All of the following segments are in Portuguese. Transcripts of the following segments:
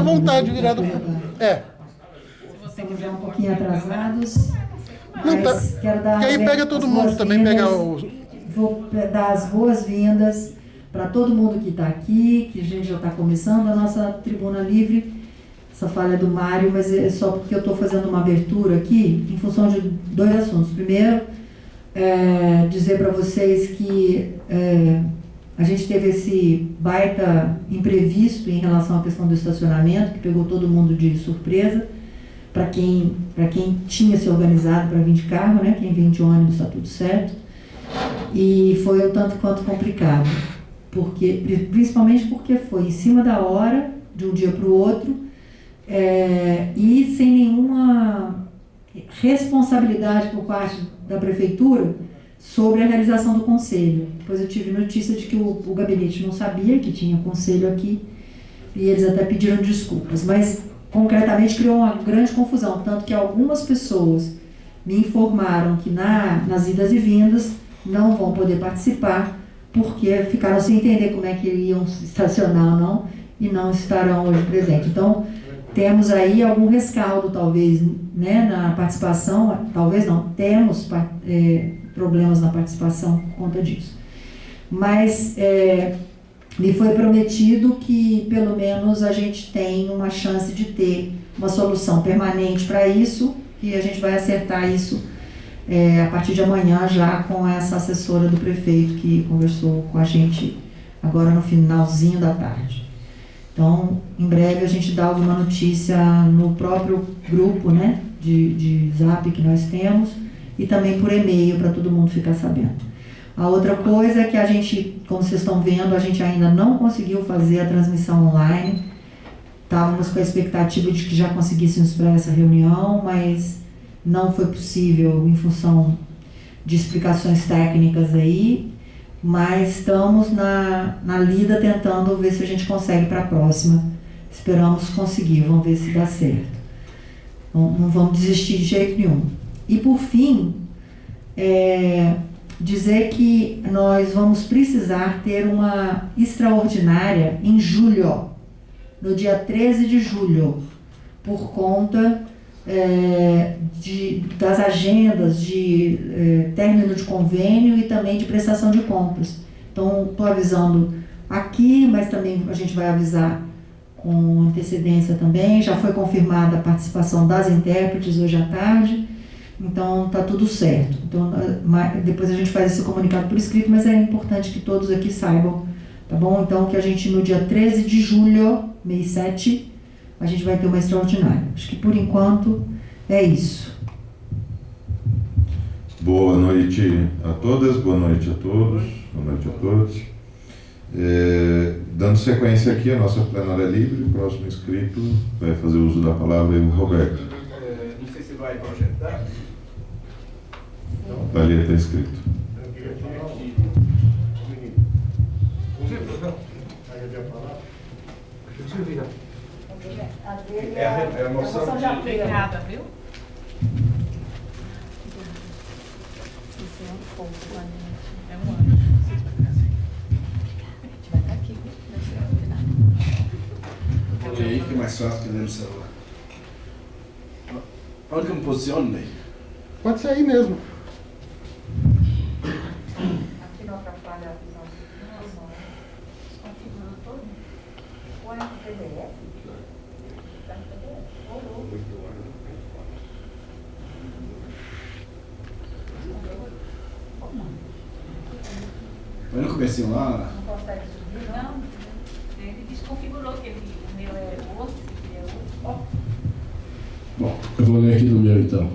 vontade, virado. Estamos já um pouquinho atrasados. Não, tá. Quero dar E aí pega todo mundo também, pega os... Vou dar as boas-vindas para todo mundo que está aqui, que a gente já está começando a nossa tribuna livre. Essa fala é do Mário, mas é só porque eu estou fazendo uma abertura aqui em função de dois assuntos. Primeiro, dizer para vocês que a gente teve esse baita imprevisto em relação à questão do estacionamento, que pegou todo mundo de surpresa. Para quem tinha se organizado para vir de carro, né? Quem vem de ônibus está tudo certo. E foi um tanto quanto complicado, principalmente porque foi em cima da hora, de um dia para o outro, e sem nenhuma responsabilidade por parte da prefeitura sobre a realização do conselho. Depois eu tive notícia de que o gabinete não sabia que tinha conselho aqui, e eles até pediram desculpas, mas concretamente criou uma grande confusão, tanto que algumas pessoas me informaram que nas idas e vindas não vão poder participar, porque ficaram sem entender como é que iriam estacionar ou não, e não estarão hoje presentes. Então, temos aí algum rescaldo, talvez, né, na participação, talvez não, temos problemas na participação por conta disso. Mas me foi prometido que, pelo menos, a gente tem uma chance de ter uma solução permanente para isso, e a gente vai acertar isso a partir de amanhã, já com essa assessora do prefeito que conversou com a gente agora no finalzinho da tarde. Então, em breve a gente dá alguma notícia no próprio grupo, né, de Zap que nós temos, e também por e-mail para todo mundo ficar sabendo. A outra coisa é que a gente, como vocês estão vendo, a gente ainda não conseguiu fazer a transmissão online. Estávamos com a expectativa de que já conseguíssemos para essa reunião, mas não foi possível em função de explicações técnicas aí, mas estamos na lida tentando ver se a gente consegue para a próxima. Esperamos conseguir, vamos ver se dá certo. Não vamos desistir de jeito nenhum. E por fim, dizer que nós vamos precisar ter uma extraordinária em julho, no dia 13 de julho, por conta das agendas de término de convênio e também de prestação de contas. Então, estou avisando aqui, mas também a gente vai avisar com antecedência também. Já foi confirmada a participação das intérpretes hoje à tarde. Então, está tudo certo. Então, depois a gente faz esse comunicado por escrito, mas é importante que todos aqui saibam, tá bom? Então, que a gente, no dia 13 de julho, mês 7, a gente vai ter uma extraordinária. Acho que, por enquanto, é isso. Boa noite a todas, boa noite a todos, boa noite a todos. Dando sequência aqui, a nossa plenária livre, o próximo inscrito vai fazer uso da palavra, o Roberto. Não sei se vai projetar. Ali está escrito. É a moção já aplicada, viu? Isso é um pouco, é um ano. A gente vai estar aqui, viu? Olha aí que é mais fácil que ler no celular. Onde que eu me posiciono, Ney? Pode ser aí mesmo. Aqui não atrapalha a visão. Configurando todo. Ou é no PDF? Está no PDF. Ou Foi no comecinho lá? não consegue subir, não? Ele desconfigurou que o meu é outro, esse aqui é outro. Bom, eu vou ler aqui do meu então.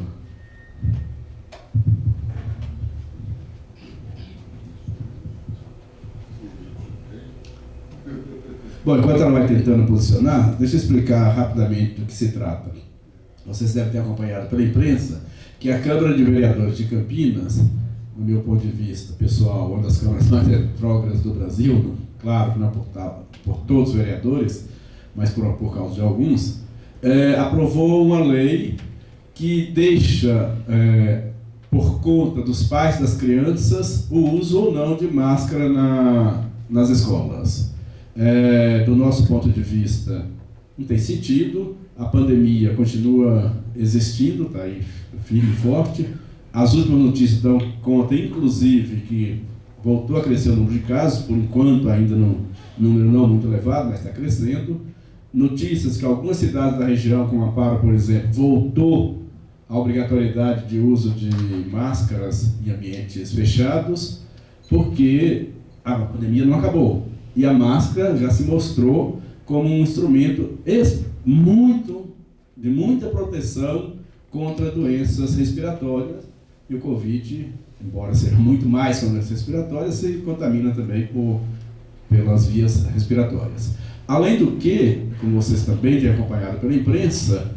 Bom, enquanto ela vai tentando posicionar, deixa eu explicar rapidamente do que se trata. Vocês devem ter acompanhado pela imprensa que a Câmara de Vereadores de Campinas, no meu ponto de vista pessoal, uma das câmaras mais retrógradas do Brasil, claro que não é por todos os vereadores, mas por causa de alguns, aprovou uma lei que deixa, por conta dos pais das crianças, o uso ou não de máscara nas escolas. Do nosso ponto de vista, não tem sentido, a pandemia continua existindo, está aí firme e forte. As últimas notícias dão conta, inclusive, que voltou a crescer o número de casos, por enquanto ainda num número não muito elevado, mas está crescendo. Notícias que algumas cidades da região, como Amparo, por exemplo, voltou à obrigatoriedade de uso de máscaras em ambientes fechados, porque a pandemia não acabou. E a máscara já se mostrou como um instrumento de muita proteção contra doenças respiratórias. E o Covid, embora seja muito mais que uma doença respiratória, se contamina também pelas vias respiratórias. Além do que, como vocês também têm acompanhado pela imprensa,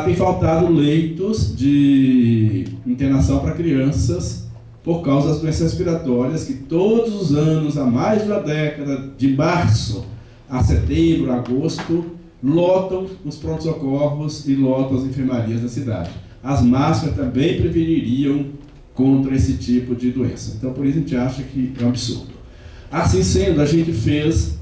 tem faltado leitos de internação para crianças por causa das doenças respiratórias que todos os anos, há mais de uma década, de março a setembro, agosto, lotam os prontos-socorros e lotam as enfermarias da cidade. As máscaras também preveniriam contra esse tipo de doença. Então, por isso a gente acha que é um absurdo. Assim sendo, a gente fez,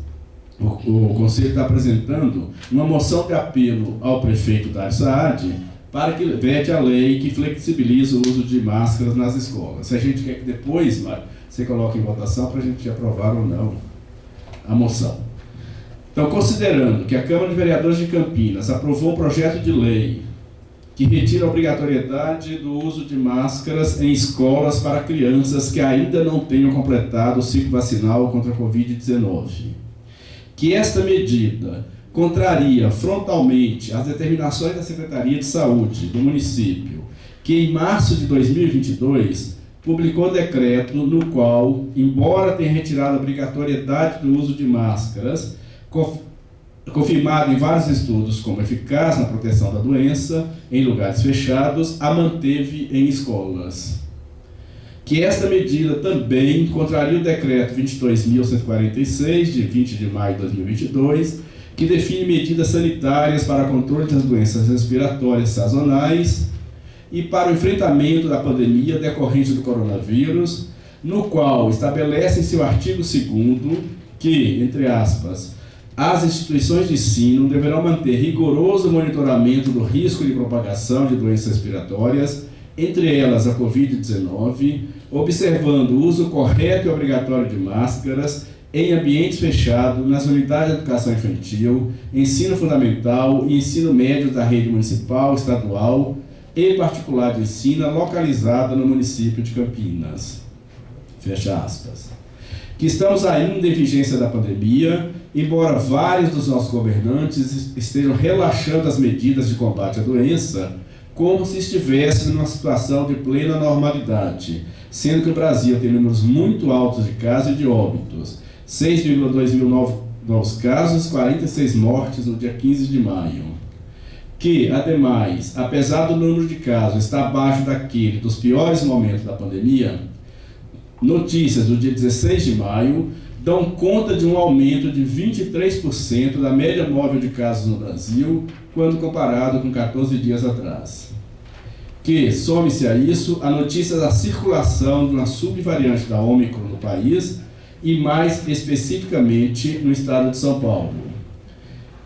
o Conselho está apresentando uma moção de apelo ao prefeito Dário Saad para que vete a lei que flexibiliza o uso de máscaras nas escolas. Se a gente quer que depois, Mário, você coloque em votação para a gente aprovar ou não a moção. Então, considerando que a Câmara de Vereadores de Campinas aprovou um projeto de lei que retira a obrigatoriedade do uso de máscaras em escolas para crianças que ainda não tenham completado o ciclo vacinal contra a Covid-19, que esta medida contraria frontalmente as determinações da Secretaria de Saúde do município, que em março de 2022 publicou decreto no qual, embora tenha retirado a obrigatoriedade do uso de máscaras, confirmado em vários estudos como eficaz na proteção da doença em lugares fechados, a manteve em escolas. Que esta medida também contraria o decreto 22.146, de 20 de maio de 2022, que define medidas sanitárias para controle das doenças respiratórias sazonais e para o enfrentamento da pandemia decorrente do coronavírus, no qual estabelece em seu artigo 2º que, entre aspas, as instituições de ensino deverão manter rigoroso monitoramento do risco de propagação de doenças respiratórias, entre elas a Covid-19, observando o uso correto e obrigatório de máscaras em ambientes fechados, nas unidades de educação infantil, ensino fundamental e ensino médio da rede municipal, estadual e particular de ensino localizada no município de Campinas. Fecha aspas. Que estamos ainda em vigência da pandemia, embora vários dos nossos governantes estejam relaxando as medidas de combate à doença, como se estivesse numa situação de plena normalidade, sendo que o Brasil tem números muito altos de casos e de óbitos, 6,2 mil novos casos, 46 mortes no dia 15 de maio. Que, ademais, apesar do número de casos estar abaixo daquele dos piores momentos da pandemia, notícias do dia 16 de maio dão conta de um aumento de 23% da média móvel de casos no Brasil, quando comparado com 14 dias atrás. Que, some-se a isso, a notícia da circulação de uma subvariante da Ômicron no país e, mais especificamente, no estado de São Paulo.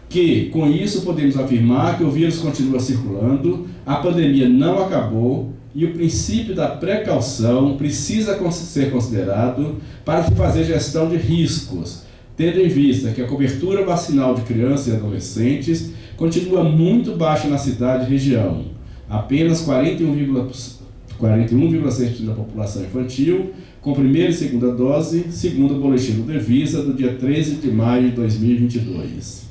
Que, com isso, podemos afirmar que o vírus continua circulando, a pandemia não acabou e o princípio da precaução precisa ser considerado para se fazer gestão de riscos, tendo em vista que a cobertura vacinal de crianças e adolescentes continua muito baixa na cidade e região, apenas 41,6% da população infantil, com primeira e segunda dose, segundo o boletim do Devisa, do dia 13 de maio de 2022.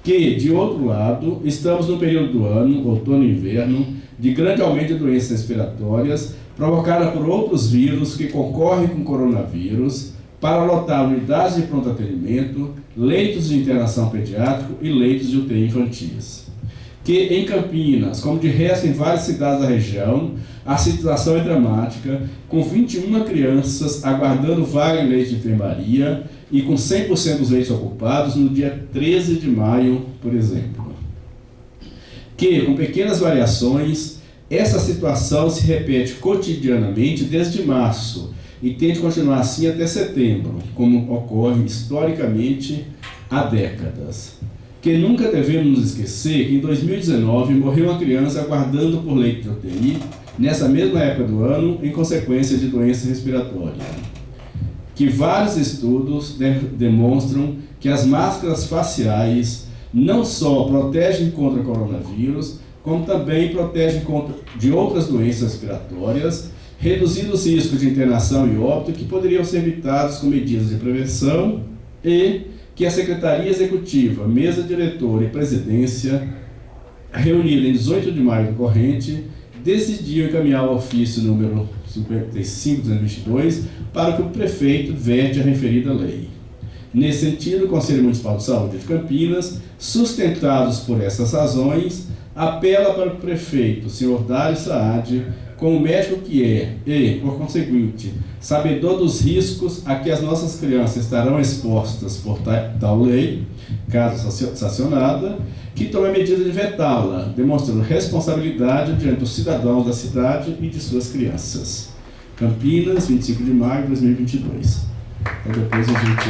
Que, de outro lado, estamos no período do ano, outono e inverno, de grande aumento de doenças respiratórias, provocada por outros vírus que concorrem com o coronavírus, para lotar unidades de pronto atendimento, leitos de internação pediátrico e leitos de UTI infantis. Que em Campinas, como de resto em várias cidades da região, a situação é dramática, com 21 crianças aguardando vaga em leite de enfermaria e com 100% dos leitos ocupados no dia 13 de maio, por exemplo. Que, com pequenas variações, essa situação se repete cotidianamente desde março e tende a continuar assim até setembro, como ocorre historicamente há décadas. Que que nunca devemos nos esquecer que em 2019 morreu uma criança aguardando por leito de UTI, nessa mesma época do ano, em consequência de doença respiratória. Que vários estudos demonstram que as máscaras faciais não só protegem contra o coronavírus, como também protegem de outras doenças respiratórias, reduzindo os riscos de internação e óbito que poderiam ser evitados com medidas de prevenção, e que a Secretaria Executiva, Mesa Diretora e Presidência, reunida em 18 de maio do corrente, decidiu encaminhar o ofício número 55/2022 para que o prefeito vete a referida lei. Nesse sentido, o Conselho Municipal de Saúde de Campinas, sustentados por essas razões, apela para o prefeito, senhor Dário Saad, como médico que é e, por conseguinte, sabedor dos riscos a que as nossas crianças estarão expostas por tal lei, caso sancionada, que tome a medida de vetá-la, demonstrando responsabilidade diante dos cidadãos da cidade e de suas crianças. Campinas, 25 de maio de 2022. Então depois a gente...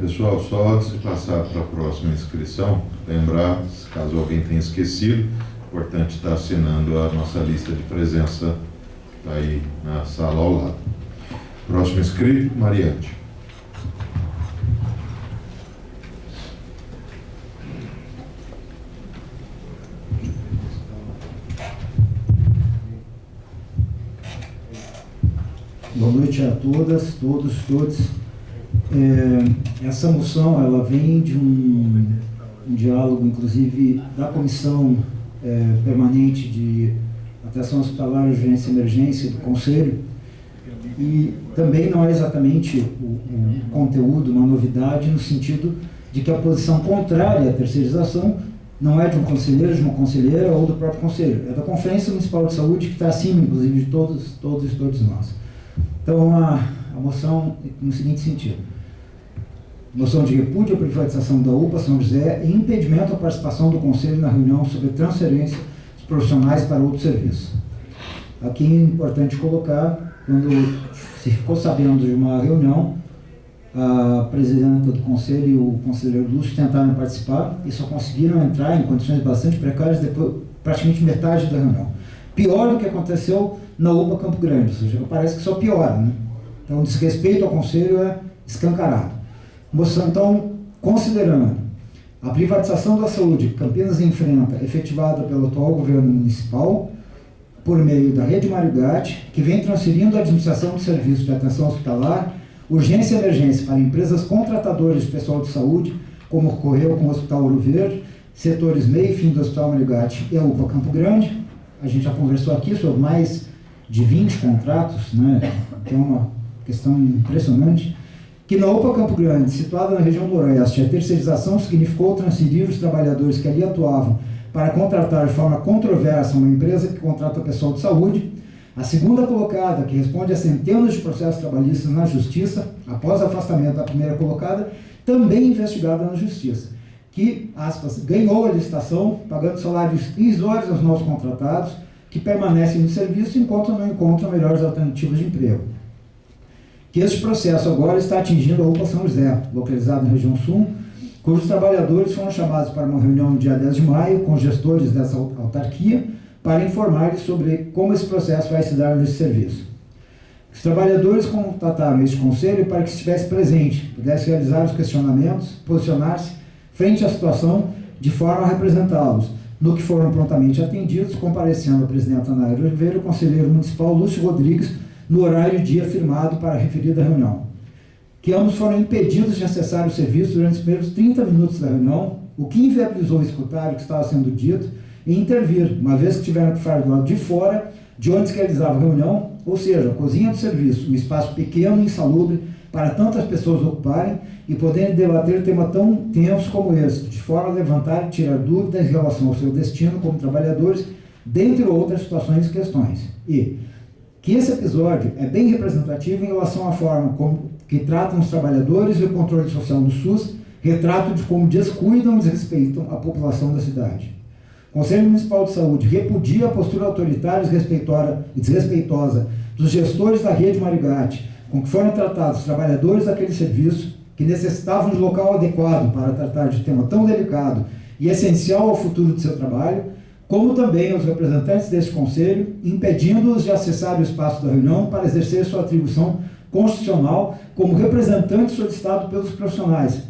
Pessoal, só antes de passar para a próxima inscrição, lembrar, caso alguém tenha esquecido, importante estar assinando a nossa lista de presença, está aí na sala ao lado. Próximo inscrito, Mariante. Boa noite a todas, todos. Essa moção ela vem de um diálogo, inclusive, da Comissão Permanente de Atenção Hospitalar, Urgência e Emergência do Conselho, e também não é exatamente o conteúdo, uma novidade, no sentido de que a posição contrária à terceirização não é de um conselheiro, de uma conselheira ou do próprio conselho, é da Conferência Municipal de Saúde, que está acima, inclusive, de todos nós. Então, a moção no seguinte sentido: moção de repúdio à privatização da UPA São José e impedimento à participação do Conselho na reunião sobre transferência dos profissionais para outro serviço. Aqui é importante colocar, quando se ficou sabendo de uma reunião, a presidenta do Conselho e o conselheiro Lúcio tentaram participar e só conseguiram entrar em condições bastante precárias depois, praticamente metade da reunião. Pior do que aconteceu na UPA Campo Grande, ou seja, parece que só piora, né? Então, o desrespeito ao Conselho é escancarado. Moção, então, considerando a privatização da saúde que Campinas enfrenta, efetivada pelo atual governo municipal, por meio da Rede Mário Gatti, que vem transferindo a administração de serviços de atenção hospitalar, urgência e emergência para empresas contratadoras de pessoal de saúde, como ocorreu com o Hospital Ouro Verde, setores meio e fim do Hospital Mário Gatti e a UPA Campo Grande. A gente já conversou aqui sobre mais de 20 contratos, né? Que é uma questão impressionante. Que na UPA Campo Grande, situada na região do Oeste, a terceirização significou transferir os trabalhadores que ali atuavam para contratar de forma controversa uma empresa que contrata pessoal de saúde. A segunda colocada, que responde a centenas de processos trabalhistas na Justiça, após o afastamento da primeira colocada, também investigada na Justiça, que, aspas, ganhou a licitação, pagando salários irrisórios aos novos contratados, que permanecem no serviço enquanto não encontram melhores alternativas de emprego. Que este processo agora está atingindo a UPA São José, localizada na região sul, cujos trabalhadores foram chamados para uma reunião no dia 10 de maio com gestores dessa autarquia para informar sobre como esse processo vai se dar nesse serviço. Os trabalhadores contataram este conselho para que estivesse presente, pudesse realizar os questionamentos, posicionar-se frente à situação de forma a representá-los, no que foram prontamente atendidos, comparecendo a presidenta Naira Oliveira e o conselheiro municipal Lúcio Rodrigues, no horário e dia firmado para a referida reunião. Que ambos foram impedidos de acessar o serviço durante os primeiros 30 minutos da reunião, o que inviabilizou escutar o que estava sendo dito e intervir, uma vez que tiveram que ficar do lado de fora, de onde se realizava a reunião, ou seja, a cozinha do serviço, um espaço pequeno e insalubre para tantas pessoas ocuparem e poderem debater tema tão tenso como esse, de forma a levantar e tirar dúvidas em relação ao seu destino como trabalhadores, dentre outras situações e questões. E que esse episódio é bem representativo em relação à forma como que tratam os trabalhadores e o controle social do SUS, retrato de como descuidam e desrespeitam a população da cidade. O Conselho Municipal de Saúde repudia a postura autoritária e desrespeitosa dos gestores da rede Marigate, com que foram tratados os trabalhadores daquele serviço, que necessitavam de local adequado para tratar de tema tão delicado e essencial ao futuro de seu trabalho, como também aos representantes deste Conselho, impedindo-os de acessar o espaço da reunião para exercer sua atribuição constitucional como representante solicitado pelos profissionais,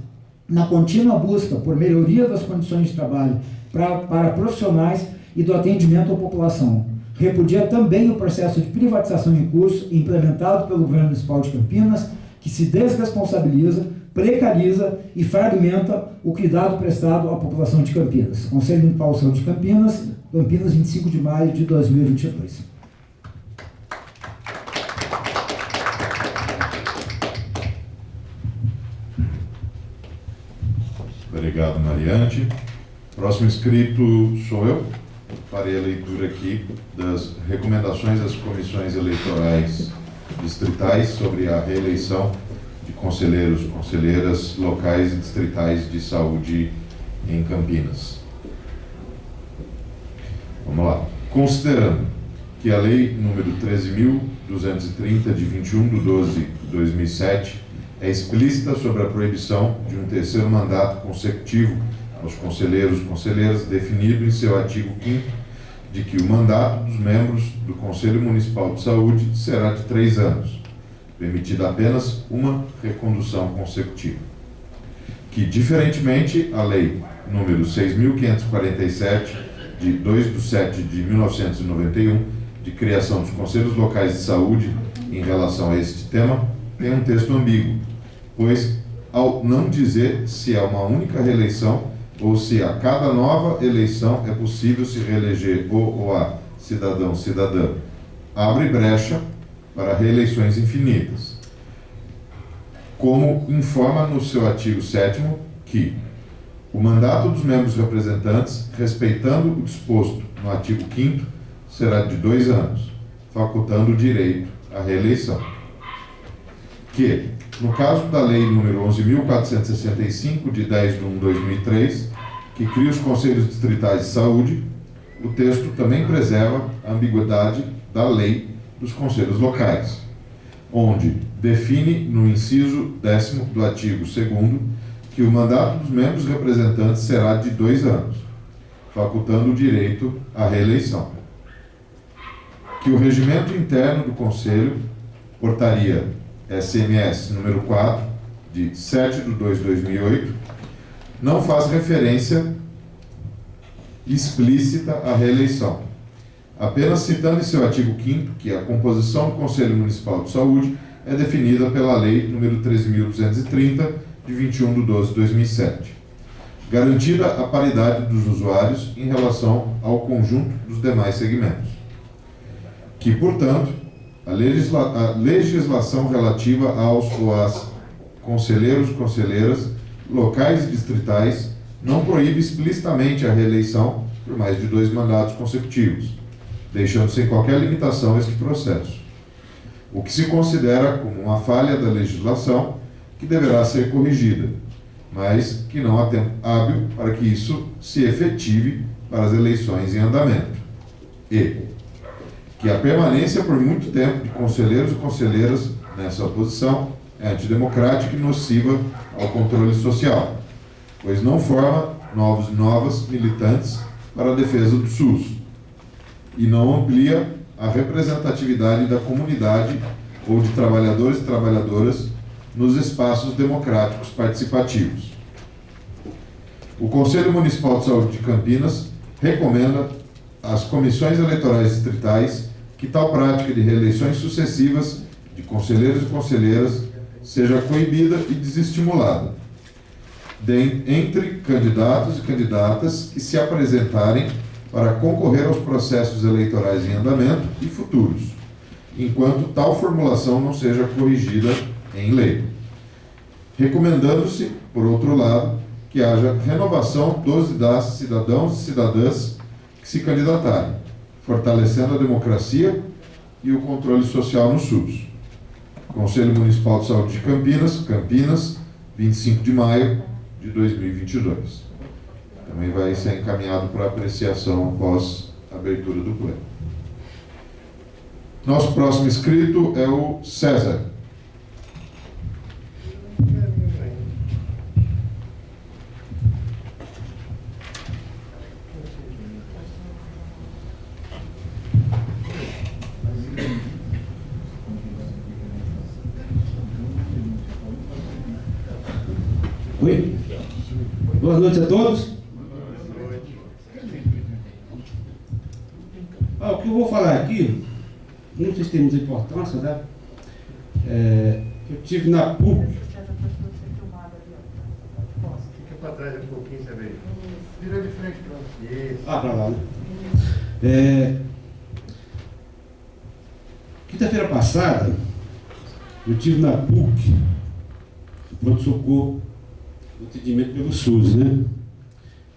na contínua busca por melhoria das condições de trabalho para profissionais e do atendimento à população. Repudia também o processo de privatização em curso implementado pelo governo municipal de Campinas, que se desresponsabiliza, precariza e fragmenta o cuidado prestado à população de Campinas. Conselho Municipal de Saúde de Campinas, Campinas, 25 de maio de 2022. Obrigado, Mariante. Próximo inscrito sou eu. Farei a leitura aqui das recomendações das comissões eleitorais distritais sobre a reeleição de conselheiros, conselheiras locais e distritais de saúde em Campinas. Vamos lá. Considerando que a Lei número 13.230, de 21/12/2007, é explícita sobre a proibição de um terceiro mandato consecutivo aos conselheiros e conselheiras, definido em seu artigo 5º, de que o mandato dos membros do Conselho Municipal de Saúde será de 3 anos, permitida apenas uma recondução consecutiva. Que, diferentemente, a Lei número 6.547, de 2/7/1991, de criação dos Conselhos Locais de Saúde em relação a este tema, tem um texto ambíguo, pois, ao não dizer se é uma única reeleição ou se a cada nova eleição é possível se reeleger o ou a cidadão, cidadã, abre brecha para reeleições infinitas. Como informa no seu artigo 7º que o mandato dos membros representantes, respeitando o disposto no artigo 5º, será de 2 anos, facultando o direito à reeleição. Que, no caso da Lei nº 11.465, de 10/1/2003, que cria os Conselhos Distritais de Saúde, o texto também preserva a ambiguidade da Lei dos Conselhos Locais, onde define no inciso 10º do artigo 2º que o mandato dos membros representantes será de 2 anos, facultando o direito à reeleição. Que o regimento interno do Conselho, portaria SMS número 4, de 7/2/2008, não faz referência explícita à reeleição, apenas citando em seu artigo 5º que a composição do Conselho Municipal de Saúde é definida pela Lei nº 13.230, de 21/12/2007, garantida a paridade dos usuários em relação ao conjunto dos demais segmentos. Que, portanto, a legislação relativa aos ou às conselheiros e conselheiras locais e distritais não proíbe explicitamente a reeleição por mais de 2 mandatos consecutivos, deixando sem qualquer limitação este processo, o que se considera como uma falha da legislação que deverá ser corrigida, mas que não há tempo hábil para que isso se efetive para as eleições em andamento. E que a permanência por muito tempo de conselheiros e conselheiras nessa posição é antidemocrática e nociva ao controle social, pois não forma novos e novas militantes para a defesa do SUS e não amplia a representatividade da comunidade ou de trabalhadores e trabalhadoras nos espaços democráticos participativos. O Conselho Municipal de Saúde de Campinas recomenda às comissões eleitorais distritais que tal prática de reeleições sucessivas de conselheiros e conselheiras seja coibida e desestimulada entre candidatos e candidatas que se apresentarem para concorrer aos processos eleitorais em andamento e futuros, enquanto tal formulação não seja corrigida em lei. Recomendando-se, por outro lado, que haja renovação dos e das cidadãos e cidadãs que se candidatarem, fortalecendo a democracia e o controle social no SUS. Conselho Municipal de Saúde de Campinas, Campinas, 25 de maio de 2022. Também vai ser encaminhado para apreciação após a abertura do pleno. Nosso próximo inscrito é o César. Oi? Boa noite a todos. O que eu vou falar aqui, não sei se tem muita importância, né? Eu tive na PUC. Fica para trás um pouquinho, você vê. Vira de frente para Isso. Para lá, né? Quinta-feira passada, eu tive na PUC, pronto-socorro, atendimento pelo SUS, né?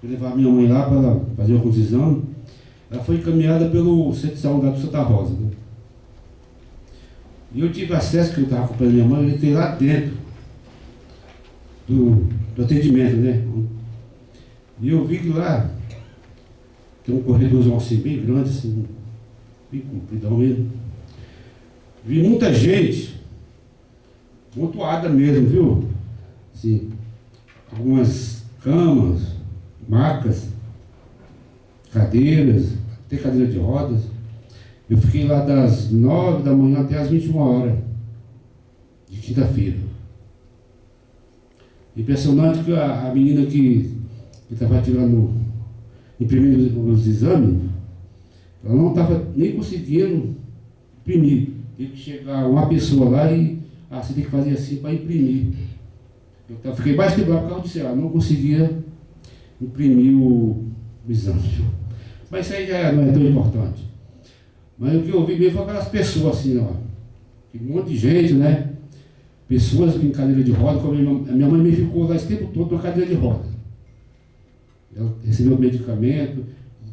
Eu levava minha mãe lá para ela fazer alguns exames. Ela foi encaminhada pelo Centro de Saúde do Santa Rosa, né? E eu tive acesso, que eu estava acompanhando minha mãe, eu entrei lá dentro do atendimento, né? E eu vi que lá tem um corredorzão assim, bem grande, assim, bem compridão mesmo. Vi muita gente, montuada mesmo, viu? Assim, algumas camas, macas, cadeiras, até cadeira de rodas. Eu fiquei lá das 9 da manhã até as 21 horas de quinta-feira. Impressionante que a menina que estava imprimindo os exames, ela não estava nem conseguindo imprimir. Teve que chegar uma pessoa lá e você tem que fazer assim para imprimir. Eu fiquei mais quebrado por causa disso, ela não conseguia imprimir o exame. Mas isso aí já não é tão importante. Mas o que eu vi mesmo foi aquelas pessoas assim, ó. Um monte de gente, né? Pessoas em cadeira de roda, como a minha mãe me ficou lá esse tempo todo numa cadeira de roda. Ela recebeu medicamento.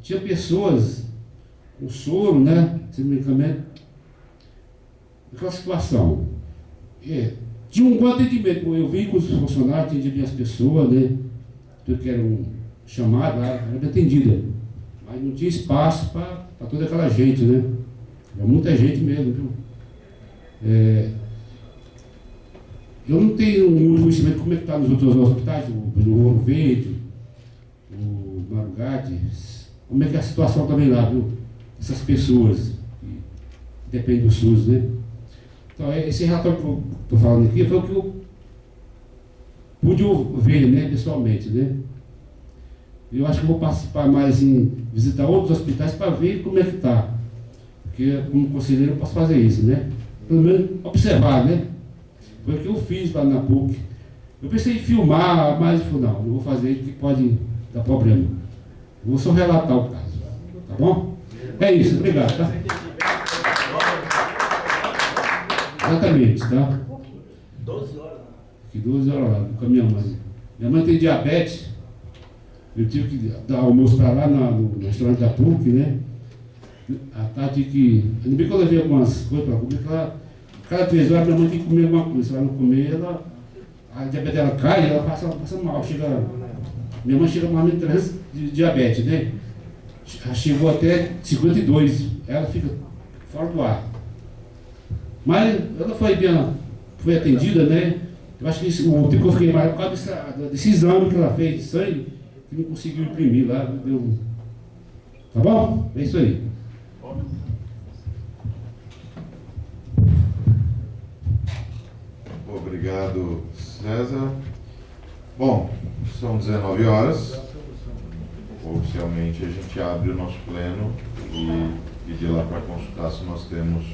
Tinha pessoas com soro, né? Recebendo medicamento. Aquela situação. Tinha um bom atendimento. Eu vim com os funcionários, atendia bem as pessoas, né? Tudo que era um chamado lá, era bem atendida. Mas não tinha espaço para toda aquela gente, né? É muita gente mesmo, viu? Eu não tenho muito conhecimento como é que está nos outros hospitais, no Ouro Verde, o Marugate, como é que é a situação também lá, viu? Essas pessoas que dependem do SUS, né? Então, esse relatório que eu estou falando aqui foi o que eu pude ver, né, pessoalmente, né? Eu acho que vou participar mais em visitar outros hospitais para ver como é que está. Porque, como conselheiro, eu posso fazer isso, né? Pelo menos observar, né? Foi o que eu fiz lá na PUC. Eu pensei em filmar, mas não vou fazer porque pode dar problema. Eu vou só relatar o caso. Tá bom? É isso, obrigado, tá? Exatamente, tá? 12 horas. Fiquei 12 horas lá com a minha mãe. Minha mãe tem diabetes. Eu tive que dar almoço para lá no restaurante da PUC, né? A tarde que. Ainda bem que eu levei algumas coisas para comer, cada 3 horas minha mãe tem que comer alguma coisa. Se ela não comer, a diabetes dela cai e ela passa mal. Minha mãe chega mais ou menos 300 de diabetes, né? Chegou até 52. Ela fica fora do ar. Mas ela foi atendida, né? Eu acho que o tempo que eu fiquei mais por causa desse exame que ela fez de sangue, que não conseguiu imprimir lá, deu. Tá bom? É isso aí. Obrigado, César. Bom, são 19 horas. Oficialmente a gente abre o nosso pleno e pedir lá para consultar se nós temos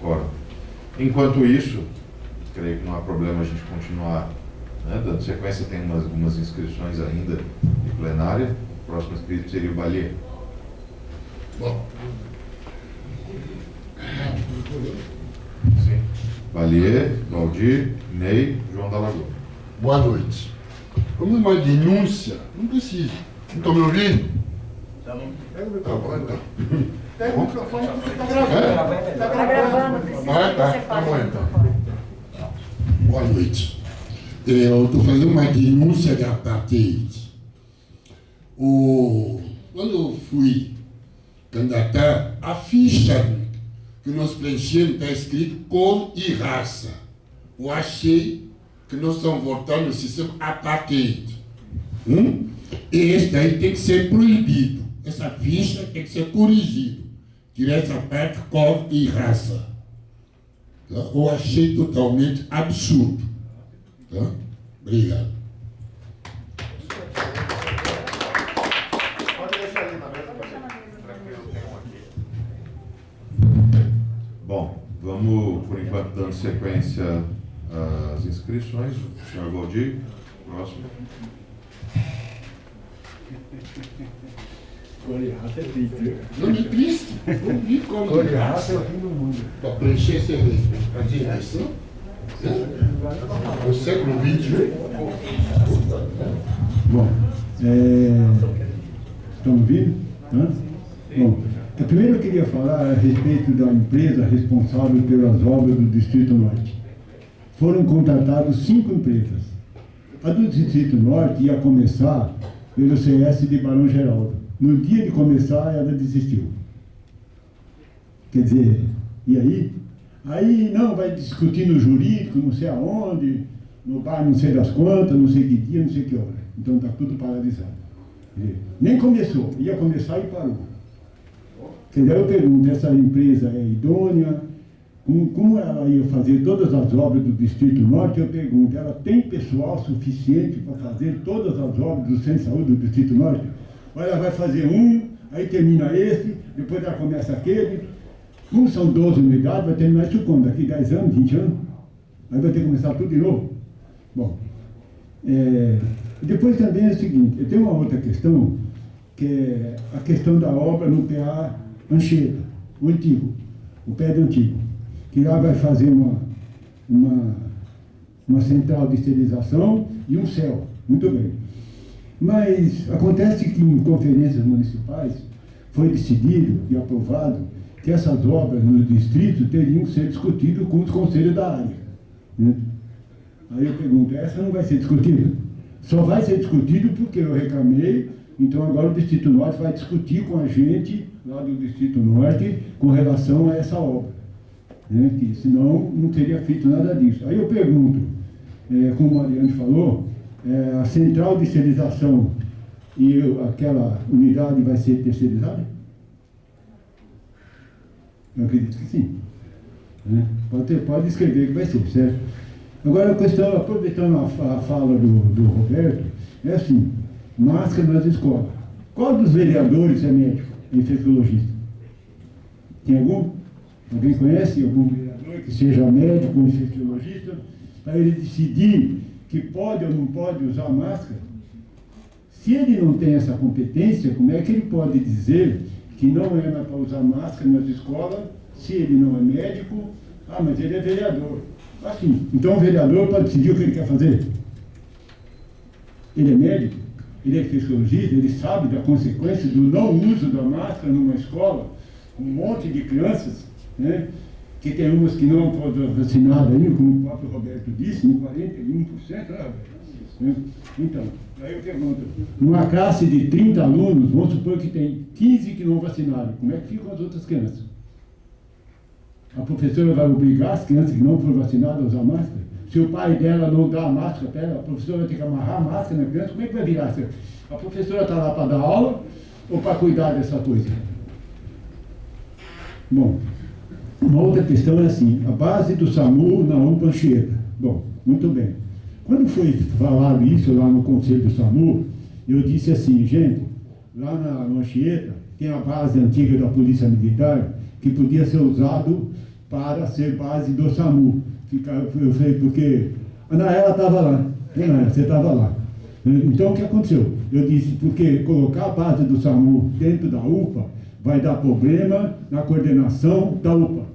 quórum. Enquanto isso, creio que não há problema a gente continuar, né, dando sequência. Tem algumas inscrições ainda de plenária. O próximo inscrito seria o Balier. Bom. Sim. Balier, Valdir, Ney, João da Lagoa. Boa noite. Como uma denúncia, não precisa. Não estão me ouvindo? Tá bom. Pega o microfone, então. Pega Tá o microfone, está gravando. Tá gravando, precisa Ah, tá. que você Tá fale bom, no então. microfone. Boa noite. Eu estou fazendo uma denúncia de apartheid. Quando eu fui candidatar, a ficha que nós preenchemos está escrito cor e raça. Eu achei que nós estamos voltando ao sistema apartheid. E esse daí tem que ser proibido. Essa ficha tem que ser corrigida. Tirar essa parte cor e raça. Tá? Eu achei totalmente absurdo. Tá? Obrigado. Pode deixar ali na mesa para que eu tenha aqui. Bom, vamos, por enquanto, dando sequência às inscrições. Senhor Valdir, próximo. Cor e raça é triste. Não me triste. Não vi como Cor e raça é o fim do mundo. para preencher a direção. No século XXI. Bom, estão ouvindo? Hã? Bom, primeiro eu queria falar a respeito da empresa responsável pelas obras do Distrito Norte. Foram contratadas 5 empresas. A do Distrito Norte ia começar pelo CS de Barão Geraldo. No dia de começar, ela desistiu. Quer dizer, e aí? Aí, não, vai discutir no jurídico, não sei aonde, no bar não sei das quantas, não sei que dia, não sei que hora. Então está tudo paralisado. Quer dizer, nem começou, ia começar e parou. Quer dizer, eu pergunto, essa empresa é idônea? Como ela ia fazer todas as obras do Distrito Norte? Eu pergunto, ela tem pessoal suficiente para fazer todas as obras do Centro de Saúde do Distrito Norte? Ou ela vai fazer um, aí termina esse, depois ela começa aquele. Como são 12 unidades, vai terminar isso quando? Daqui 10 anos, 20 anos? Aí vai ter que começar tudo de novo? Bom, depois também é o seguinte, tem uma outra questão, que é a questão da obra no PA Anchieta, o antigo, o prédio antigo, que lá vai fazer uma central de esterilização e um céu, muito bem. Mas acontece que em conferências municipais foi decidido e aprovado que essas obras no distrito teriam que ser discutidas com os conselhos da área. Né? Aí eu pergunto, essa não vai ser discutida? Só vai ser discutido porque eu reclamei, então agora o Distrito Norte vai discutir com a gente, lá do Distrito Norte, com relação a essa obra. Né? Que senão não teria feito nada disso. Aí eu pergunto, como o Mariane falou, a central de esterilização e aquela unidade vai ser terceirizada? Eu acredito que sim. Né? Pode escrever que vai ser, certo? Agora a questão, aproveitando a fala do Roberto, é assim, máscara nas escolas. Qual dos vereadores é médico, infectologista? Tem algum? Alguém conhece algum vereador que seja médico ou infectologista para ele decidir que pode ou não pode usar máscara? Se ele não tem essa competência, como é que ele pode dizer que não é mais para usar máscara nas escolas, se ele não é médico? Ah, mas ele é vereador. Assim, então o vereador pode decidir o que ele quer fazer. Ele é médico, ele é infectologista, ele sabe da consequência do não uso da máscara numa escola, um monte de crianças, né, que tem umas que não foram vacinadas ainda, como o próprio Roberto disse, em 41%, né, Roberto? Então, aí eu pergunto, numa classe de 30 alunos, vamos supor que tem 15 que não vacinaram, como é que ficam as outras crianças? A professora vai obrigar as crianças que não foram vacinadas a usar máscara? Se o pai dela não dá a máscara para ela, a professora vai ter que amarrar a máscara na criança, como é que vai virar? A professora está lá para dar aula ou para cuidar dessa coisa? Bom, uma outra questão é assim, a base do SAMU na UPA Anchieta. Bom, muito bem. Quando foi falado isso lá no Conselho do SAMU, eu disse assim, gente, lá na Anchieta tem a base antiga da Polícia Militar que podia ser usado para ser base do SAMU. Eu falei, porque a Anaela estava lá, você estava lá. Então o que aconteceu? Eu disse, porque colocar a base do SAMU dentro da UPA vai dar problema na coordenação da UPA.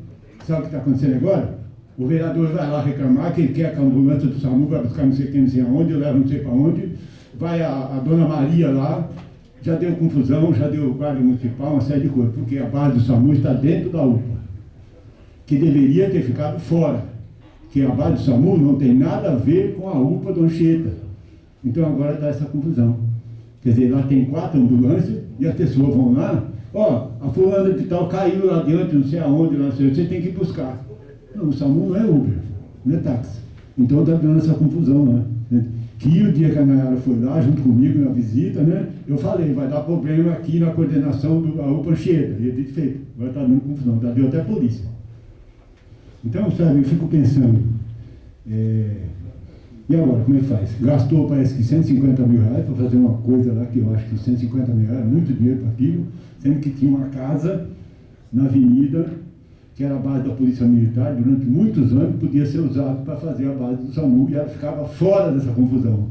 Sabe o que está acontecendo agora? O vereador vai lá reclamar que ele quer que a ambulância do SAMU vai buscar não sei quem, não sei aonde, leva não sei para onde. Vai a dona Maria lá, já deu confusão, já deu guarda municipal, uma série de coisas, porque a base do SAMU está dentro da UPA, que deveria ter ficado fora, que a base do SAMU não tem nada a ver com a UPA do Anchieta. Então agora está essa confusão. Quer dizer, lá tem 4 ambulâncias e as pessoas vão lá Ó, a fulana de tal caiu lá diante, não sei aonde, lá, você tem que ir buscar. Não, o SAMU não é Uber, não é táxi. Então está dando essa confusão, né? Que o dia que a Nayara foi lá, junto comigo na visita, né? Eu falei, vai dar problema aqui na coordenação da UPA Anchieta. E ele feito, agora está dando confusão, deu até a polícia. Então, sabe, eu fico pensando, e agora, como é que faz? Gastou, parece que 150 mil reais para fazer uma coisa lá, que eu acho que 150 mil reais é muito dinheiro para aquilo, sendo que tinha uma casa na avenida, que era a base da Polícia Militar, durante muitos anos podia ser usado para fazer a base do SAMU, e ela ficava fora dessa confusão.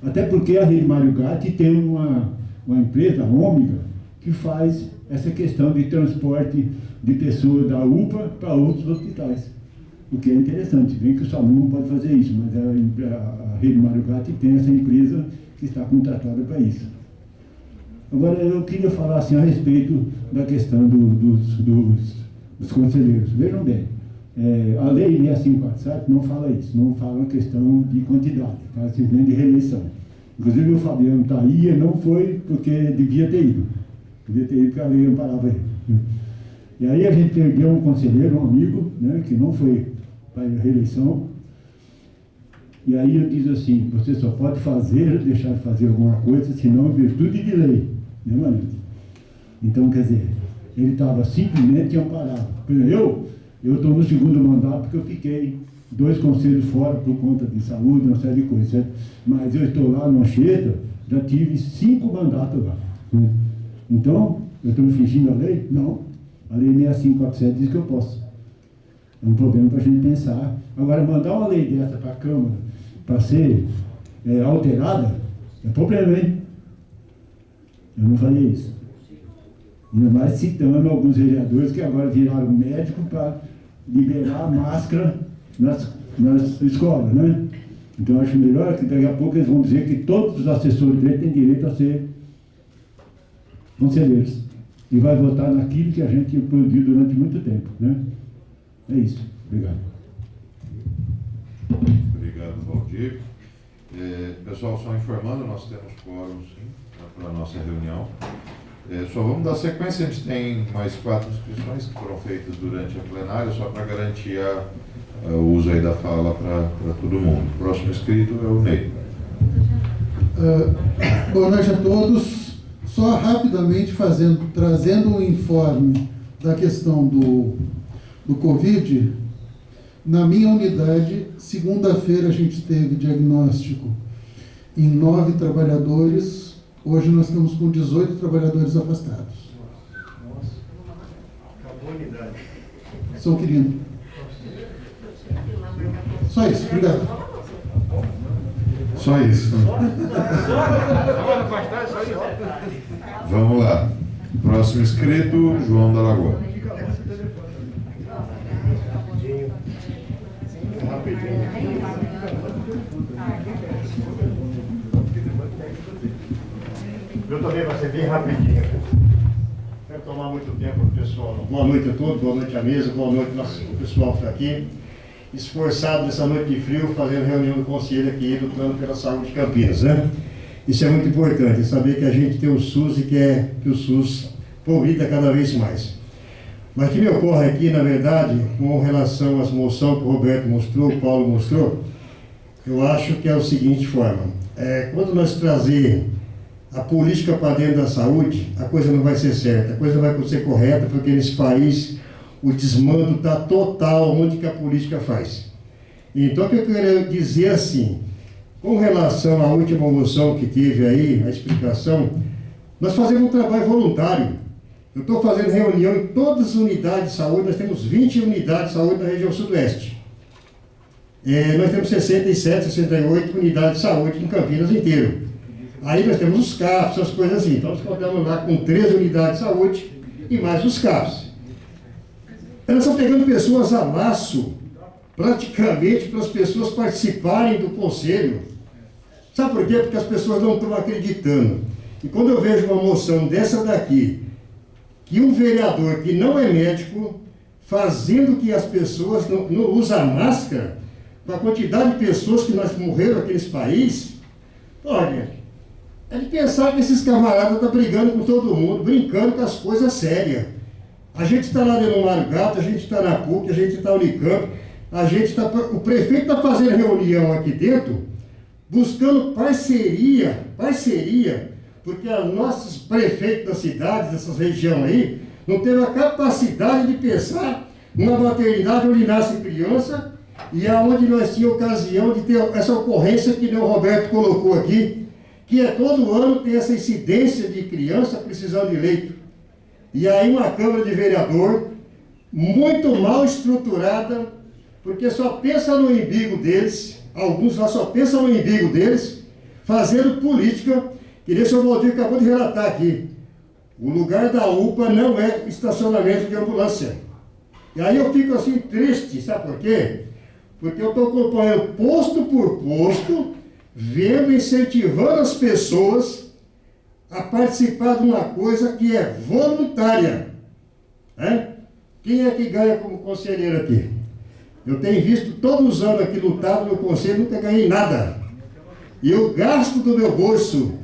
Até porque a Rede Mário Gatti tem uma empresa, a Ômega, que faz essa questão de transporte de pessoas da UPA para outros hospitais. O que é interessante, bem que o SAMU não pode fazer isso, mas a Rede Mário Gatti tem essa empresa que está contratada para isso. Agora, eu queria falar assim, a respeito da questão dos conselheiros. Vejam bem, a lei 6547 não fala isso, não fala a questão de quantidade, fala simplesmente de reeleição. Inclusive o Fabiano está aí e não foi porque devia ter ido. Devia ter ido porque a lei não parava ele. E aí a gente perdeu um conselheiro, um amigo, né, que não foi para a reeleição. E aí eu disse assim, você só pode deixar de fazer alguma coisa, senão em virtude de lei. Né, Maria? Então, quer dizer, ele estava simplesmente amparado. Eu estou no segundo mandato porque eu fiquei 2 conselhos fora por conta de saúde, uma série de coisas, certo? Mas eu estou lá no Anchieta, já tive 5 mandatos lá. Né? Então, eu estou infringindo a lei? Não. A lei 6547 diz que eu posso. É um problema para a gente pensar. Agora, mandar uma lei dessa para a Câmara para ser alterada, é problema, hein? Eu não faria isso. Ainda mais citando alguns vereadores que agora viraram médico para liberar a máscara nas escolas, né? Então, eu acho melhor que daqui a pouco eles vão dizer que todos os assessores dele têm direito a ser conselheiros. E vai votar naquilo que a gente produziu durante muito tempo, né? É isso. Obrigado. Obrigado, Valdir. Pessoal, só informando, nós temos quórum, sim, para a nossa reunião. Só vamos dar sequência, a gente tem mais 4 inscrições que foram feitas durante a plenária, só para garantir o uso aí da fala para todo mundo. O próximo inscrito é o Ney. Boa noite a todos. Só rapidamente trazendo um informe da questão do Covid. Na minha unidade, segunda-feira a gente teve diagnóstico em 9 trabalhadores. Hoje nós estamos com 18 trabalhadores afastados. Nossa, acabou a unidade. Sou querido. Só isso, obrigado. Só isso. Vamos lá. Próximo inscrito, João da Lagoa. Eu também vai ser bem rapidinho. Não quero tomar muito tempo do pessoal. Não. Boa noite a todos, boa noite à mesa, boa noite ao pessoal que está aqui. Esforçado nessa noite de frio, fazendo reunião do conselho aqui do Plano pela Saúde de Campinas, né? Isso é muito importante, saber que a gente tem o SUS e quer que o SUS progrida cada vez mais. Mas o que me ocorre aqui, na verdade, com relação às moções que o Roberto mostrou, o Paulo mostrou, eu acho que é o seguinte forma. Quando nós trazer a política para dentro da saúde, a coisa não vai ser certa, a coisa não vai ser correta, porque nesse país o desmando está total onde que a política faz. Então, o que eu quero dizer assim, com relação à última moção que teve aí, a explicação, nós fazemos um trabalho voluntário. Eu estou fazendo reunião em todas as unidades de saúde, nós temos 20 unidades de saúde na região sudoeste. Nós temos 67, 68 unidades de saúde em Campinas inteiro. Aí nós temos os CAPs, essas coisas assim. Então nós contamos lá com 13 unidades de saúde e mais os CAPs. Elas estão pegando pessoas a laço, praticamente, para as pessoas participarem do conselho. Sabe por quê? Porque as pessoas não estão acreditando. E quando eu vejo uma moção dessa daqui, que um vereador que não é médico, fazendo que as pessoas não usam máscara, com a quantidade de pessoas que nós morreram aqui nesse país, olha, é de pensar que esses camaradas estão brigando com todo mundo, brincando com as coisas sérias. A gente está lá dentro do Mário Gato, a gente está na PUC, a gente está no Unicamp, o prefeito está fazendo reunião aqui dentro, buscando parceria, porque os nossos prefeitos das cidades, dessas regiões aí, não teve a capacidade de pensar numa maternidade onde nasce criança e aonde nós tínhamos ocasião de ter essa ocorrência que o Roberto colocou aqui, que é todo ano tem essa incidência de criança precisando de leito. E aí uma Câmara de Vereador muito mal estruturada, porque só pensa no umbigo deles, alguns lá só pensam no umbigo deles, fazendo política, que nem o senhor Valdir acabou de relatar aqui. O lugar da UPA não é estacionamento de ambulância. E aí eu fico assim triste, sabe por quê? Porque eu estou acompanhando posto por posto, vendo, incentivando as pessoas a participar de uma coisa que é voluntária. Né? Quem é que ganha como conselheiro aqui? Eu tenho visto todos os anos aqui lutado no conselho, nunca ganhei nada. E eu gasto do meu bolso,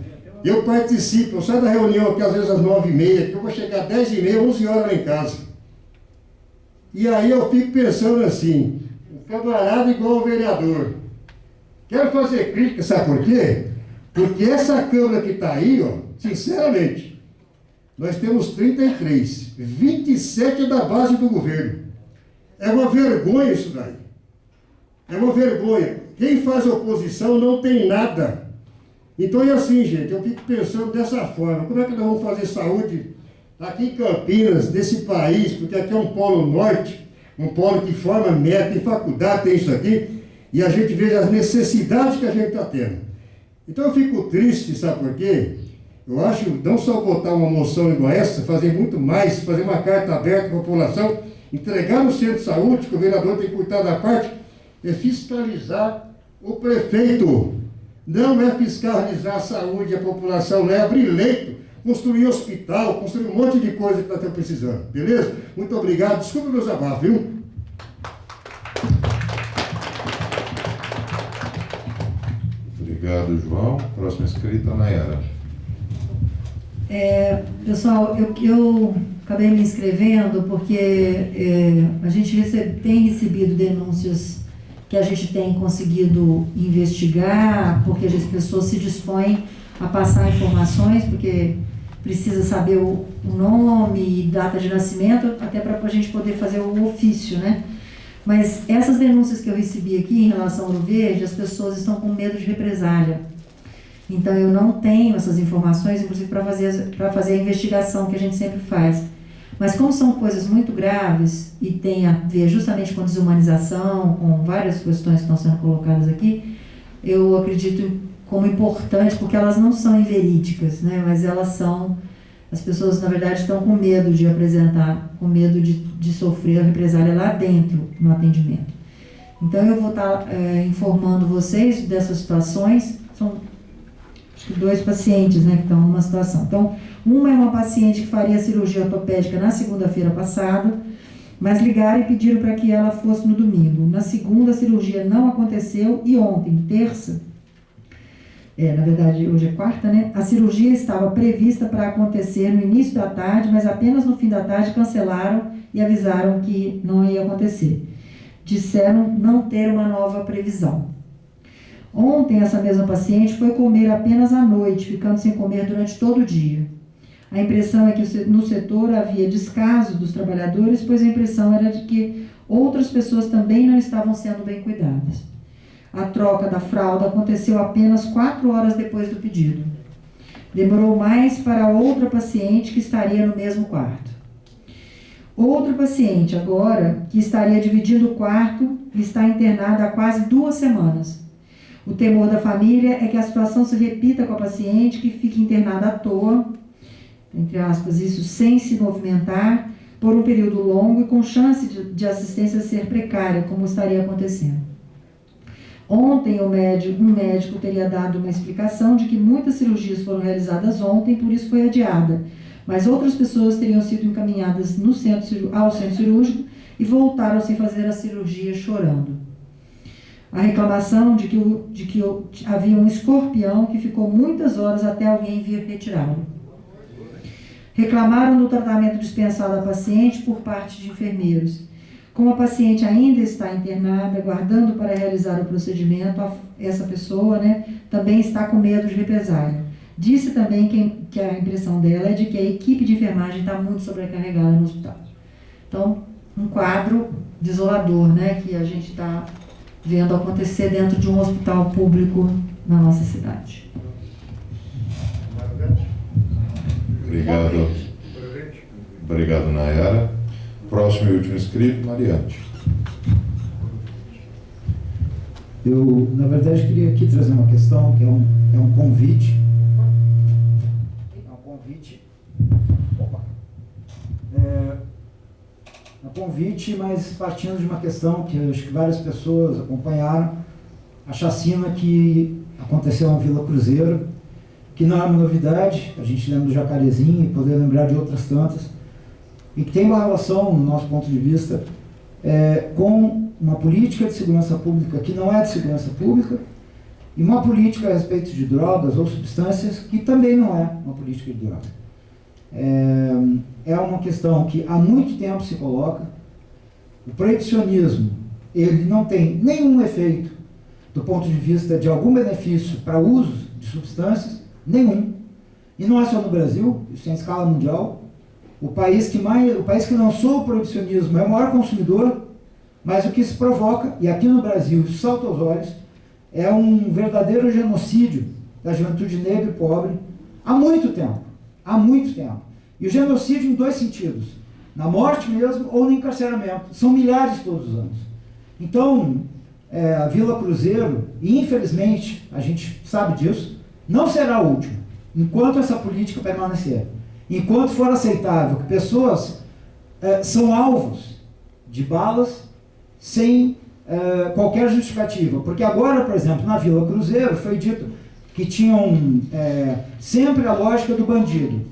eu participo, eu saio da reunião aqui às vezes às 9h30, que eu vou chegar às 10h30, 11 horas lá em casa. E aí eu fico pensando assim, um camarada igual ao vereador. Quero fazer crítica, sabe por quê? Porque essa Câmara que está aí, ó, sinceramente, nós temos 33, 27 é da base do governo. É uma vergonha isso daí. É uma vergonha. Quem faz oposição não tem nada. Então é assim, gente, eu fico pensando dessa forma. Como é que nós vamos fazer saúde aqui em Campinas, nesse país, porque aqui é um polo norte, um polo que forma médico, tem faculdade, tem isso aqui, e a gente vê as necessidades que a gente está tendo. Então eu fico triste, sabe por quê? Eu acho, não só botar uma moção igual essa, fazer muito mais, fazer uma carta aberta para a população, entregar no centro de saúde, que o vereador tem que cuidar da parte, é fiscalizar o prefeito. Não é fiscalizar a saúde e a população, não é abrir leito, construir hospital, construir um monte de coisa que está precisando. Beleza? Muito obrigado. Desculpa meus abafos, viu? Obrigado, João. Próxima inscrita, Nayara. Pessoal, eu acabei me inscrevendo porque a gente tem recebido denúncias que a gente tem conseguido investigar, porque as pessoas se dispõem a passar informações, porque precisa saber o nome e data de nascimento, até para a gente poder fazer o ofício, né? Mas essas denúncias que eu recebi aqui em relação ao Ouro Verde, as pessoas estão com medo de represália. Então eu não tenho essas informações, inclusive para fazer a investigação que a gente sempre faz. Mas como são coisas muito graves e tem a ver justamente com desumanização, com várias questões que estão sendo colocadas aqui, eu acredito como importante, porque elas não são inverídicas, né? Mas elas são, as pessoas na verdade estão com medo de apresentar, com medo de sofrer a represália lá dentro, no atendimento. Então eu vou estar informando vocês dessas situações. São acho que 2 pacientes, né, que estão numa situação. Então, uma é uma paciente que faria cirurgia ortopédica na segunda-feira passada, mas ligaram e pediram para que ela fosse no domingo. Na segunda, a cirurgia não aconteceu e ontem, terça, na verdade hoje é quarta, né, a cirurgia estava prevista para acontecer no início da tarde, mas apenas no fim da tarde cancelaram e avisaram que não ia acontecer. Disseram não ter uma nova previsão. Ontem, essa mesma paciente foi comer apenas à noite, ficando sem comer durante todo o dia. A impressão é que no setor havia descaso dos trabalhadores, pois a impressão era de que outras pessoas também não estavam sendo bem cuidadas. A troca da fralda aconteceu apenas 4 horas depois do pedido. Demorou mais para outra paciente que estaria no mesmo quarto. Outra paciente agora, que estaria dividindo o quarto, está internada há quase 2 semanas. O temor da família é que a situação se repita com a paciente que fique internada à toa, entre aspas, isso sem se movimentar, por um período longo e com chance de assistência ser precária, como estaria acontecendo. Ontem, um médico teria dado uma explicação de que muitas cirurgias foram realizadas ontem, por isso foi adiada, mas outras pessoas teriam sido encaminhadas ao centro cirúrgico e voltaram sem fazer a cirurgia chorando. a reclamação de que havia um escorpião que ficou muitas horas até alguém vir retirá-lo. Reclamaram do tratamento dispensado à paciente por parte de enfermeiros. Como a paciente ainda está internada, aguardando para realizar o procedimento, essa pessoa, né, também está com medo de represália. Disse também que a impressão dela é de que a equipe de enfermagem está muito sobrecarregada no hospital. Então, um quadro desolador, né, que a gente está vendo acontecer dentro de um hospital público na nossa cidade. Obrigado. Obrigado, Nayara. Próximo e último inscrito, Mariante. Eu, na verdade, queria aqui trazer uma questão que é um convite. É um convite. Opa! É um convite, mas partindo de uma questão que acho que várias pessoas acompanharam, a chacina que aconteceu na Vila Cruzeiro, que não é uma novidade, a gente lembra do Jacarezinho e poder lembrar de outras tantas, e que tem uma relação, no nosso ponto de vista, com uma política de segurança pública que não é de segurança pública, e uma política a respeito de drogas ou substâncias que também não é uma política de drogas. É uma questão que há muito tempo se coloca. O proibicionismo, ele não tem nenhum efeito do ponto de vista de algum benefício para uso de substâncias, nenhum. E não é só no Brasil, isso é em escala mundial. O país que lançou o proibicionismo é o maior consumidor, mas o que se provoca, e aqui no Brasil isso salta aos olhos, é um verdadeiro genocídio da juventude negra e pobre há muito tempo. Há muito tempo. E o genocídio em dois sentidos, na morte mesmo ou no encarceramento. São milhares todos os anos. Então, a Vila Cruzeiro, e infelizmente, a gente sabe disso, não será a última, enquanto essa política permanecer. Enquanto for aceitável que pessoas são alvos de balas sem qualquer justificativa. Porque agora, por exemplo, na Vila Cruzeiro foi dito que tinham sempre a lógica do bandido.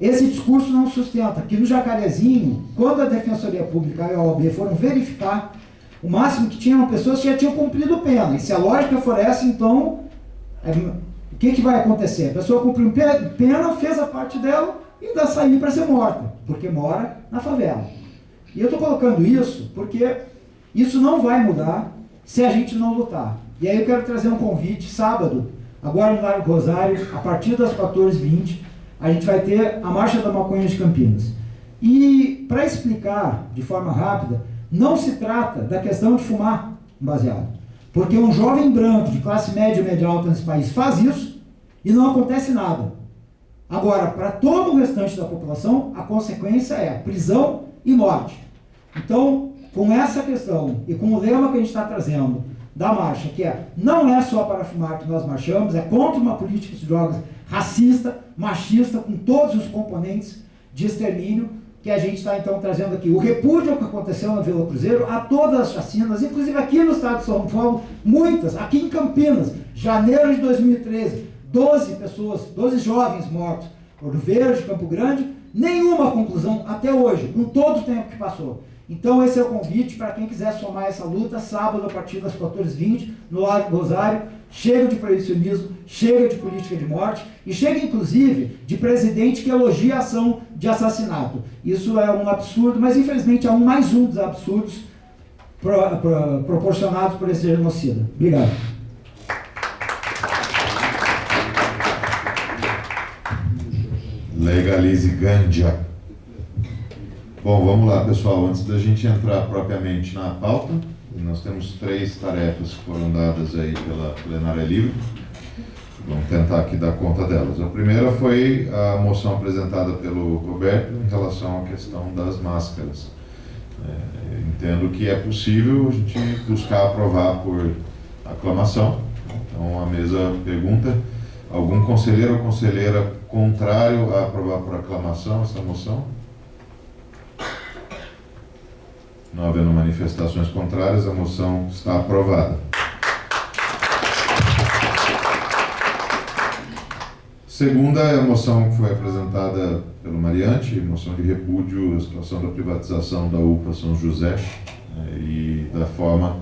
Esse discurso não sustenta. Que no Jacarezinho, quando a Defensoria Pública e a OAB foram verificar, o máximo que tinham pessoas que já tinham cumprido pena. E se a lógica for essa, então, o que vai acontecer? A pessoa cumpriu pena, fez a parte dela e ainda saiu para ser morta, porque mora na favela. E eu estou colocando isso porque isso não vai mudar se a gente não lutar. E aí eu quero trazer um convite, sábado, agora no Largo Rosário, a partir das 14h20, a gente vai ter a Marcha da Maconha de Campinas. E, para explicar de forma rápida, não se trata da questão de fumar um baseado. Porque um jovem branco de classe média e média alta nesse país faz isso e não acontece nada. Agora, para todo o restante da população, a consequência é prisão e morte. Então, com essa questão e com o lema que a gente está trazendo da marcha, que não é só para fumar que nós marchamos, é contra uma política de drogas racista, machista, com todos os componentes de extermínio, que a gente está então trazendo aqui. O repúdio ao que aconteceu na Vila Cruzeiro, a todas as chacinas, inclusive aqui no estado de São Paulo, muitas, aqui em Campinas, janeiro de 2013, 12 jovens mortos, Ouro Verde, Campo Grande, nenhuma conclusão até hoje, com todo o tempo que passou. Então esse é o convite para quem quiser somar essa luta, sábado a partir das 14h20, no Largo Rosário. Chega de proibicionismo, chega de política de morte e chega inclusive de presidente que elogia a ação de assassinato. Isso é um absurdo, mas infelizmente é mais um dos absurdos proporcionados por esse genocida. Obrigado. Legalize ganja. Bom, vamos lá, pessoal. Antes da gente entrar propriamente na pauta, nós temos 3 tarefas que foram dadas aí pela plenária livre. Vamos tentar aqui dar conta delas. A primeira foi a moção apresentada pelo Roberto em relação à questão das máscaras. Entendo que é possível a gente buscar aprovar por aclamação. Então a mesa pergunta: algum conselheiro ou conselheira contrário a aprovar por aclamação essa moção? Não havendo manifestações contrárias, a moção está aprovada. Segunda é a moção que foi apresentada pelo Mariante, moção de repúdio à situação da privatização da UPA São José e da forma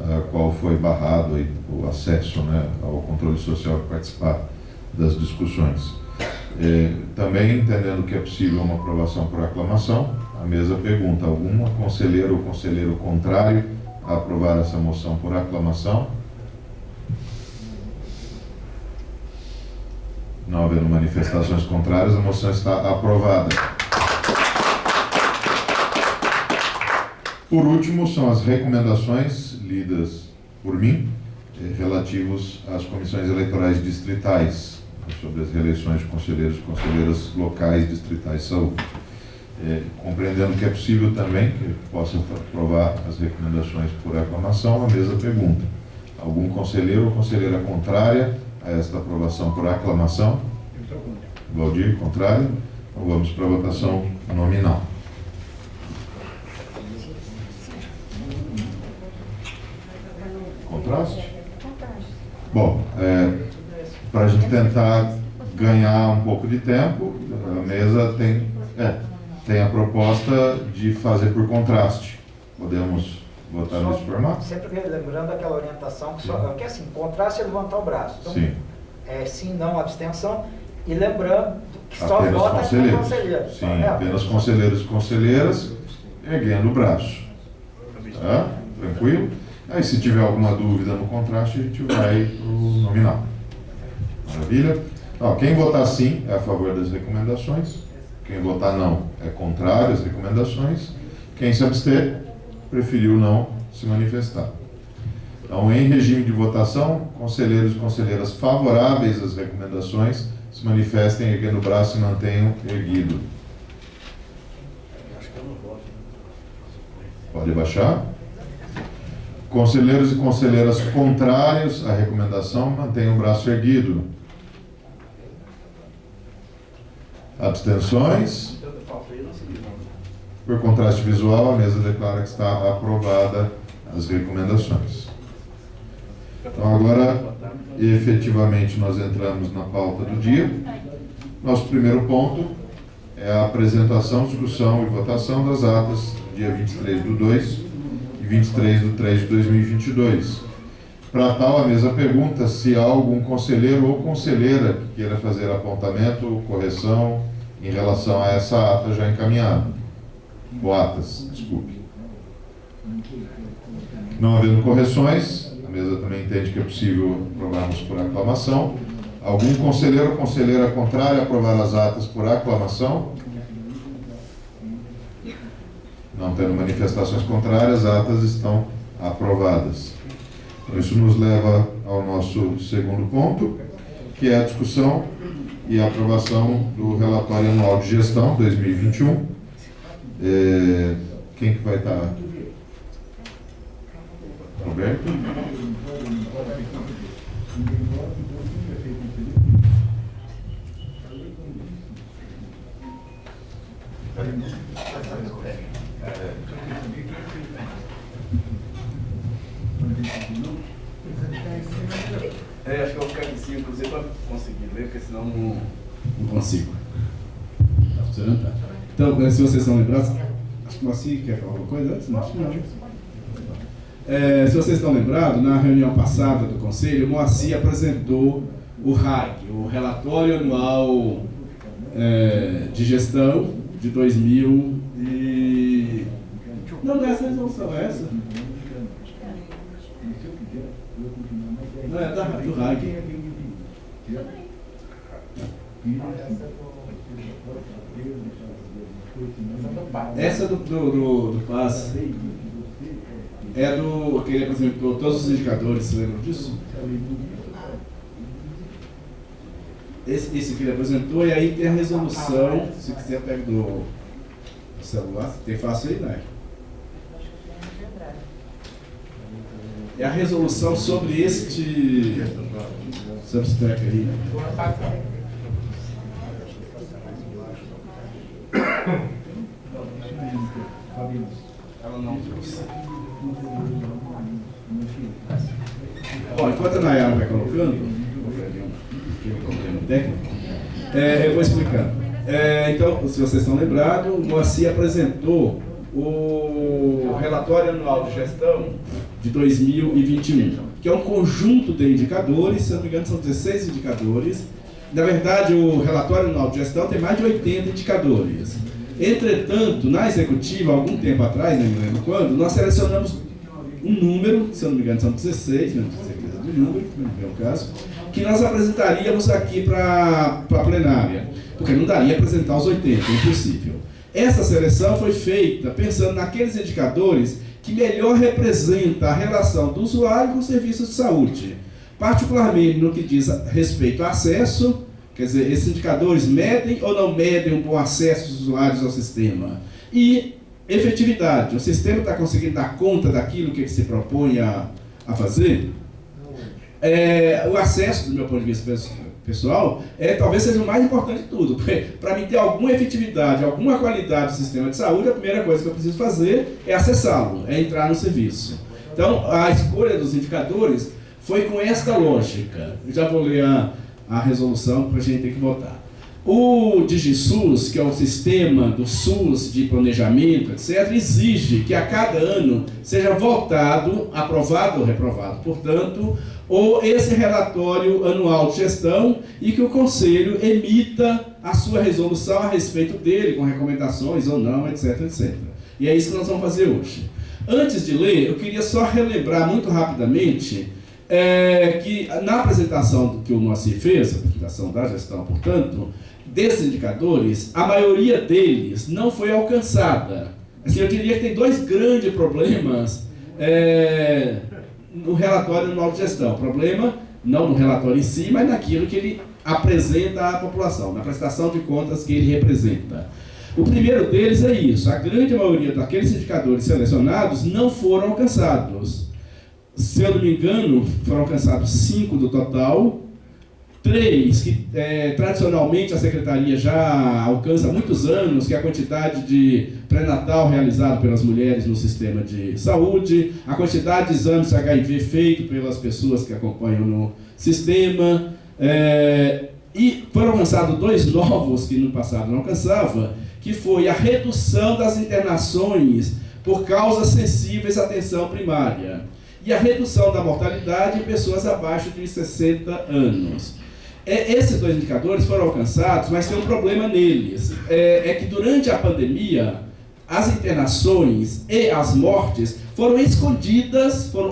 a qual foi barrado aí o acesso, né, ao controle social e participar das discussões. Também, entendendo que é possível uma aprovação por aclamação, a mesa pergunta: algum conselheiro ou conselheiro contrário a aprovar essa moção por aclamação? Não havendo manifestações contrárias, a moção está aprovada. Por último, são as recomendações lidas por mim, relativos às comissões eleitorais distritais, sobre as reeleições de conselheiros e conselheiras locais distritais de saúde. Compreendendo que é possível também que possa aprovar as recomendações por aclamação, a mesa pergunta: algum conselheiro ou conselheira contrária a esta aprovação por aclamação? Valdir, contrário? Então vamos para a votação nominal. Contraste? Bom, para a gente tentar ganhar um pouco de tempo, a mesa tem a proposta de fazer por contraste. Podemos votar nesse formato? Sempre lembrando aquela orientação que só, que assim, contraste é levantar o braço. Então, sim. Sim, não, abstenção. E lembrando que só apenas vota conselheiros. conselheiro. Sim, apenas conselheiros e conselheiras erguendo o braço. Tá? Tranquilo? Aí, se tiver alguma dúvida no contraste, a gente vai para o nominal. Maravilha? Então, quem votar sim é a favor das recomendações. Quem votar não é contrário às recomendações. Quem se abster preferiu não se manifestar. Então, em regime de votação, conselheiros e conselheiras favoráveis às recomendações se manifestem erguendo o braço e mantenham erguido. Pode baixar. Conselheiros e conselheiras contrários à recomendação, mantenham o braço erguido. Abstenções? Por contraste visual, a mesa declara que está aprovada as recomendações. Então, agora, efetivamente, nós entramos na pauta do dia. Nosso primeiro ponto é a apresentação, discussão e votação das atas do dia 23/2 e 23/3 de 2022. Para tal, a mesa pergunta se há algum conselheiro ou conselheira que queira fazer apontamento ou correção em relação a essa ata já encaminhada. Ou atas, desculpe. Não havendo correções, a mesa também entende que é possível aprovarmos por aclamação. Algum conselheiro ou conselheira contrária a aprovar as atas por aclamação? Não tendo manifestações contrárias, as atas estão aprovadas. Isso nos leva ao nosso segundo ponto, que é a discussão e a aprovação do relatório anual de gestão 2021. Quem que vai estar? Roberto? Acho que eu vou ficar aqui sim, inclusive, para conseguir ler, porque senão não consigo. Tá funcionando? Tá. Então, se vocês estão lembrados, acho que o Moacir quer falar alguma coisa antes? Não, acho que não. Se vocês estão lembrados, na reunião passada do Conselho, o Moacir apresentou o RAG, o Relatório Anual de Gestão de 2000 e... Não, não é essa resolução, é essa? Não, é do RAG. Essa do PAS é do que ele apresentou todos os indicadores, você lembra disso? Esse que ele apresentou, e aí tem a resolução, se quiser pega do celular, tem fácil aí, né? É a resolução sobre este substack aí. Ela não trouxe. Bom, enquanto a Nayara vai colocando, um problema técnico, eu vou explicando. Então, se vocês estão lembrados, o Moacir apresentou o relatório anual de gestão de 2021, que é um conjunto de indicadores, se não me engano são 16 indicadores. Na verdade, o relatório anual de gestão tem mais de 80 indicadores. Entretanto, na executiva, algum tempo atrás, não me lembro quando, nós selecionamos um número, se eu não me engano são 16, não tenho certeza do número, não é o caso, que nós apresentaríamos aqui para a plenária, porque não daria apresentar os 80, é impossível. Essa seleção foi feita pensando naqueles indicadores que melhor representam a relação do usuário com os serviços de saúde, particularmente no que diz respeito ao acesso, quer dizer, esses indicadores medem ou não medem um bom acesso dos usuários ao sistema, e efetividade, o sistema está conseguindo dar conta daquilo que ele se propõe a fazer. O acesso, do meu ponto de vista pessoal, talvez seja o mais importante de tudo, porque para mim ter alguma efetividade, alguma qualidade do sistema de saúde, a primeira coisa que eu preciso fazer é acessá-lo, é entrar no serviço. Então, a escolha dos indicadores foi com esta lógica. Eu já vou ler a resolução para a gente ter que votar. O DigiSUS, que é o sistema do SUS de planejamento, etc., exige que a cada ano seja votado, aprovado ou reprovado, portanto, esse relatório anual de gestão e que o Conselho emita a sua resolução a respeito dele, com recomendações ou não, etc., etc. E é isso que nós vamos fazer hoje. Antes de ler, eu queria só relembrar muito rapidamente que na apresentação que o Moacir fez, a apresentação da gestão, portanto, desses indicadores, a maioria deles não foi alcançada. Assim, eu diria que tem dois grandes problemas no relatório anual de gestão. O problema não no relatório em si, mas naquilo que ele apresenta à população, na prestação de contas que ele representa. O primeiro deles é isso: a grande maioria daqueles indicadores selecionados não foram alcançados. Se eu não me engano, foram alcançados 5 do total, 3 que tradicionalmente a Secretaria já alcança há muitos anos, que é a quantidade de pré-natal realizado pelas mulheres no sistema de saúde, a quantidade de exames de HIV feito pelas pessoas que acompanham no sistema, e foram alcançados 2 novos que no passado não alcançava, que foi a redução das internações por causas sensíveis à atenção primária e a redução da mortalidade em pessoas abaixo de 60 anos. Esses 2 indicadores foram alcançados, mas tem um problema neles. É que durante a pandemia, as internações e as mortes foram escondidas, foram